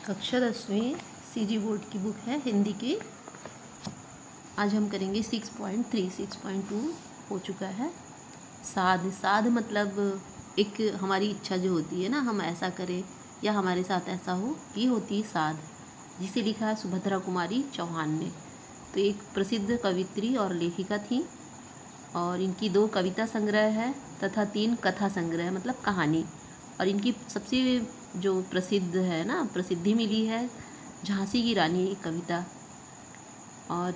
कक्षा 10वीं CG board की बुक है हिंदी की। आज हम करेंगे 6.3। 6.2 हो चुका है। साध साध मतलब एक हमारी इच्छा जो होती है ना, हम ऐसा करें या हमारे साथ ऐसा हो, ये होती है साध, जिसे लिखा है सुभद्रा कुमारी चौहान ने। तो एक प्रसिद्ध कवित्री और लेखिका थी और इनकी 2 कविता संग्रह है तथा 3 कथा संग्रह मतलब कहानी। और इनकी सबसे जो प्रसिद्ध है ना, प्रसिद्धि मिली है झांसी की रानी एक कविता, और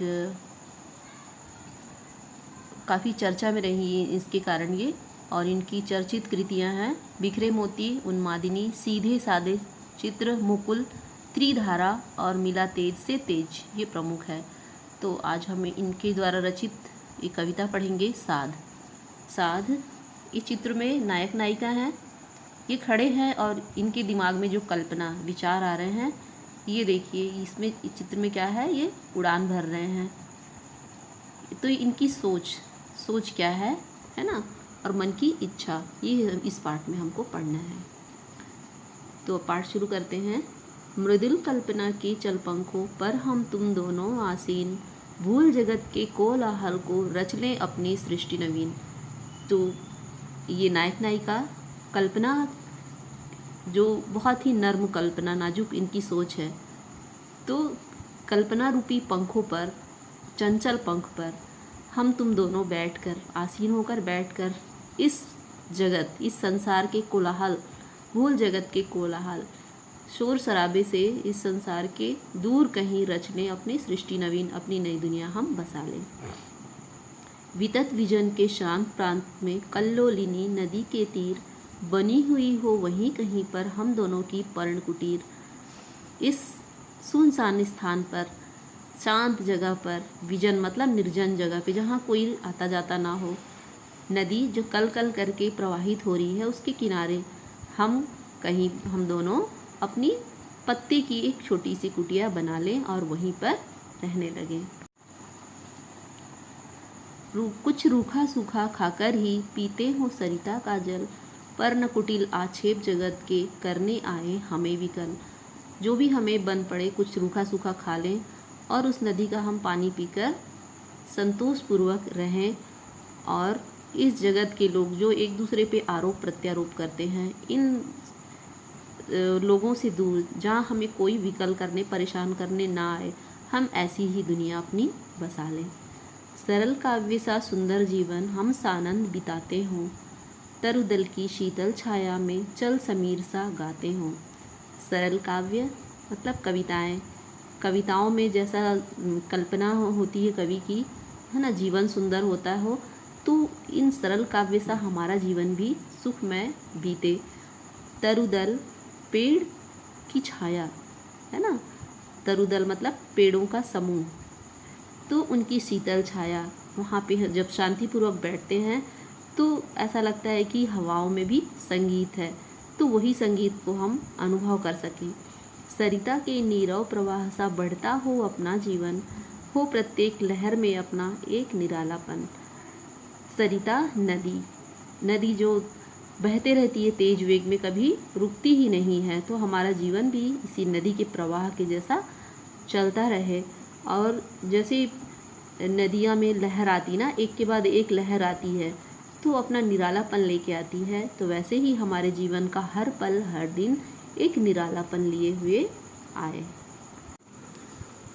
काफ़ी चर्चा में रही इसके कारण ये। और इनकी चर्चित कृतियां हैं बिखरे मोती, उन्मादिनी, सीधे साधे चित्र, मुकुल, त्रिधारा और मिला तेज से तेज, ये प्रमुख है। तो आज हम इनके द्वारा रचित एक कविता पढ़ेंगे, साध। साध, इस चित्र में नायक नायिका हैं, ये खड़े हैं और इनके दिमाग में जो कल्पना विचार आ रहे हैं, ये देखिए इसमें, इस चित्र में क्या है, ये उड़ान भर रहे हैं। तो इनकी सोच क्या है ना, और मन की इच्छा, ये इस पाठ में हमको पढ़ना है। तो पाठ शुरू करते हैं। मृदुल कल्पना के चल पंखों पर हम तुम दोनों आसीन, भूल जगत के कोलाहल को रच लें अपनी सृष्टि नवीन। तो ये नायक नायिका कल्पना, जो बहुत ही नर्म कल्पना, नाजुक इनकी सोच है। तो कल्पना रूपी पंखों पर, चंचल पंख पर हम तुम दोनों बैठकर, आसीन होकर बैठकर इस जगत, इस संसार के कोलाहल, भूल जगत के कोलाहल, शोर शराबे से इस संसार के दूर कहीं रच लें अपनी सृष्टि नवीन, अपनी नई दुनिया हम बसा लें। वितत विजन के शांत प्रांत में कल्लोलिनी नदी के तीर, बनी हुई हो वहीं कहीं पर हम दोनों की पर्ण कुटीर। इस सुनसान स्थान पर, शांत जगह पर, विजन मतलब निर्जन जगह पे, जहाँ कोई आता जाता ना हो, नदी जो कल कल करके प्रवाहित हो रही है, उसके किनारे हम दोनों अपनी पत्ते की एक छोटी सी कुटिया बना लें और वहीं पर रहने लगें। कुछ रूखा सूखा खाकर ही पीते हो सरिता का जल, पर्ण कुटिल आक्षेप जगत के करने आए हमें विकल। जो भी हमें बन पड़े, कुछ रूखा सूखा खा लें और उस नदी का हम पानी पीकर संतोषपूर्वक रहें। और इस जगत के लोग जो एक दूसरे पे आरोप प्रत्यारोप करते हैं, इन लोगों से दूर, जहाँ हमें कोई विकल करने, परेशान करने ना आए, हम ऐसी ही दुनिया अपनी बसा लें। सरल काव्य सा सुंदर जीवन हम सानंद बिताते हों, तरुदल की शीतल छाया में चल समीर सा गाते हों। सरल काव्य मतलब कविताएं, कविताओं में जैसा कल्पना होती है कवि की, है ना, जीवन सुंदर होता हो, तो इन सरल काव्य सा हमारा जीवन भी सुखमय बीते। तरुदल, पेड़ की छाया, है ना, तरुदल मतलब पेड़ों का समूह, तो उनकी शीतल छाया, वहाँ पे जब शांतिपूर्वक बैठते हैं तो ऐसा लगता है कि हवाओं में भी संगीत है, तो वही संगीत को हम अनुभव कर सकें। सरिता के नीरव प्रवाह सा बढ़ता हो अपना जीवन, हो प्रत्येक लहर में अपना एक निरालापन। सरिता नदी जो बहते रहती है तेज वेग में, कभी रुकती ही नहीं है, तो हमारा जीवन भी इसी नदी के प्रवाह के जैसा चलता रहे। और जैसे नदियाँ में लहर आती ना, एक के बाद एक लहर आती है, तो अपना निरालापन लेके आती है, तो वैसे ही हमारे जीवन का हर पल, हर दिन एक निरालापन लिए हुए आए।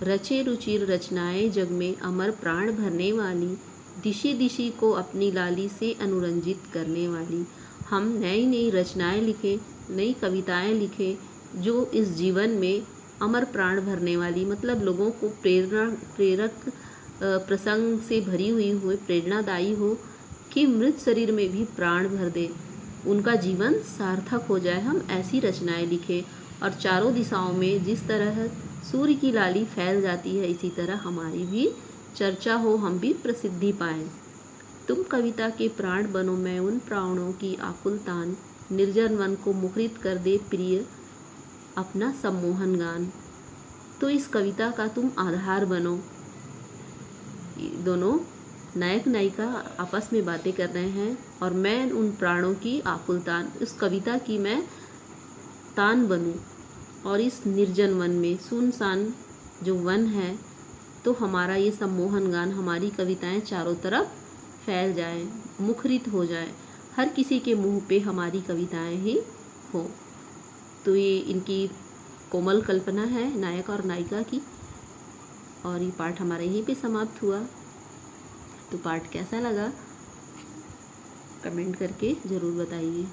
रचे रुचिर रचनाएं जग में अमर प्राण भरने वाली, दिशी दिशी को अपनी लाली से अनुरंजित करने वाली। हम नई नई रचनाएं लिखें, नई कविताएं लिखें, जो इस जीवन में अमर प्राण भरने वाली, मतलब लोगों को प्रेरक प्रसंग से भरी हुई हो, प्रेरणादायी हो, कि मृत शरीर में भी प्राण भर दे, उनका जीवन सार्थक हो जाए। हम ऐसी रचनाएं लिखें, और चारों दिशाओं में जिस तरह सूर्य की लाली फैल जाती है, इसी तरह हमारी भी चर्चा हो, हम भी प्रसिद्धि पाएं। तुम कविता के प्राण बनो, मैं उन प्राणों की आकुल तान, निर्जन मन को मुखरित कर दे प्रिय अपना सम्मोहन गान। तो इस कविता का तुम आधार बनो। दोनों नायक नायिका आपस में बातें कर रहे हैं, और मैं उन प्राणों की आकुल तान, उस कविता की मैं तान बनूं, और इस निर्जन वन में, सुनसान जो वन है, तो हमारा ये सम्मोहन गान, हमारी कविताएं चारों तरफ फैल जाए, मुखरित हो जाए, हर किसी के मुंह पे हमारी कविताएं ही हो। तो ये इनकी कोमल कल्पना है नायक और नायिका की। और ये पाठ हमारा यहीं पे समाप्त हुआ। तो पाठ कैसा लगा कमेंट करके ज़रूर बताइए।